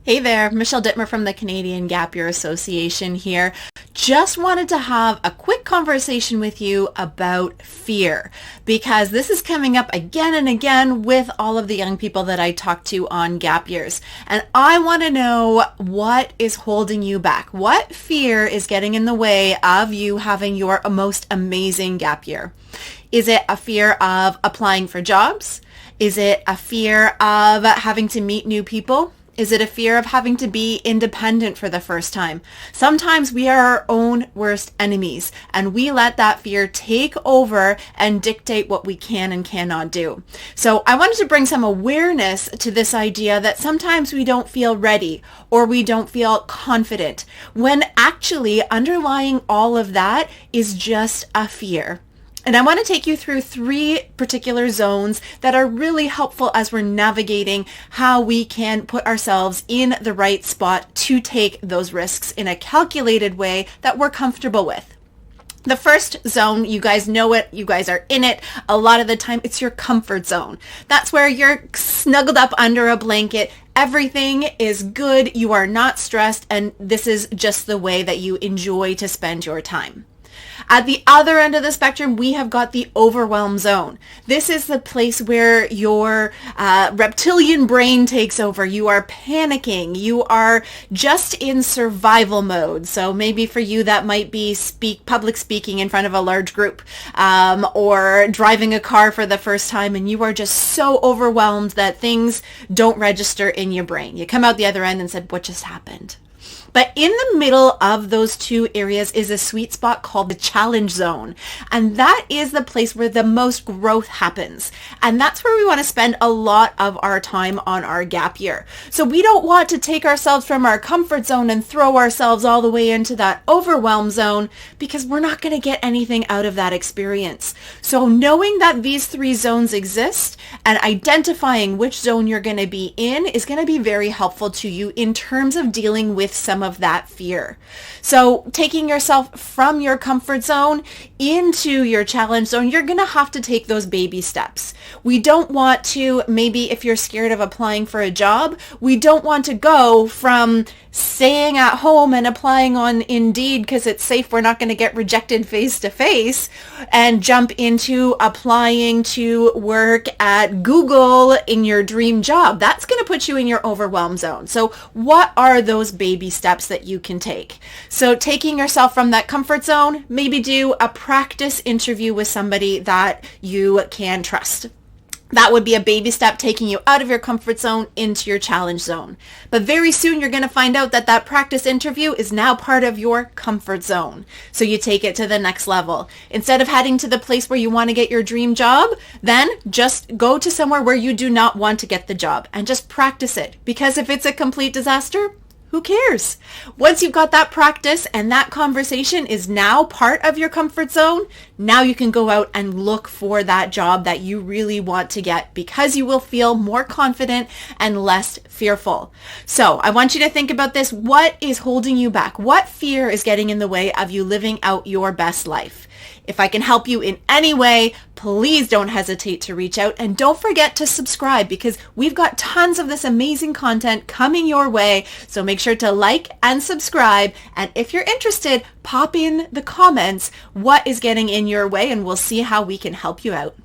Hey there, Michelle Dittmer from the Canadian Gap Year Association here. Just wanted to have a quick conversation with you about fear because this is coming up again and again with all of the young people that I talk to on gap years. And I want to know what is holding you back. What fear is getting in the way of you having your most amazing gap year? Is it a fear of applying for jobs? Is it a fear of having to meet new people? Is it a fear of having to be independent for the first time? Sometimes we are our own worst enemies and we let that fear take over and dictate what we can and cannot do. So I wanted to bring some awareness to this idea that sometimes we don't feel ready or we don't feel confident when actually underlying all of that is just a fear. And I want to take you through 3 particular zones that are really helpful as we're navigating how we can put ourselves in the right spot to take those risks in a calculated way that we're comfortable with. The first zone, you guys know it, you guys are in it. A lot of the time, it's your comfort zone. That's where you're snuggled up under a blanket. Everything is good. You are not stressed. And this is just the way that you enjoy to spend your time. At the other end of the spectrum, we have got the overwhelm zone. This is the place where your reptilian brain takes over. You are panicking. You are just in survival mode. So maybe for you, that might be public speaking in front of a large group or driving a car for the first time, and you are just so overwhelmed that things don't register in your brain. You come out the other end and said, what just happened? But in the middle of those 2 areas is a sweet spot called the challenge zone. And that is the place where the most growth happens. And that's where we want to spend a lot of our time on our gap year. So we don't want to take ourselves from our comfort zone and throw ourselves all the way into that overwhelm zone because we're not going to get anything out of that experience. So knowing that these 3 zones exist and identifying which zone you're going to be in is going to be very helpful to you in terms of dealing with some of that fear. So taking yourself from your comfort zone into your challenge zone, you're going to have to take those baby steps. We don't want to, maybe if you're scared of applying for a job, we don't want to go from staying at home and applying on Indeed because it's safe, we're not going to get rejected face to face, and jump into applying to work at Google in your dream job. That's going to put you in your overwhelm zone. So what are those baby steps that you can take? So taking yourself from that comfort zone, maybe do a practice interview with somebody that you can trust. That would be a baby step taking you out of your comfort zone into your challenge zone. But very soon you're going to find out that that practice interview is now part of your comfort zone. So you take it to the next level. Instead of heading to the place where you want to get your dream job, then just go to somewhere where you do not want to get the job and just practice it. Because if it's a complete disaster, who cares? Once you've got that practice and that conversation is now part of your comfort zone, now you can go out and look for that job that you really want to get because you will feel more confident and less fearful. So I want you to think about this. What is holding you back? What fear is getting in the way of you living out your best life? If I can help you in any way, please don't hesitate to reach out and don't forget to subscribe because we've got tons of this amazing content coming your way. So make sure to like and subscribe. And if you're interested, pop in the comments what is getting in your way and we'll see how we can help you out.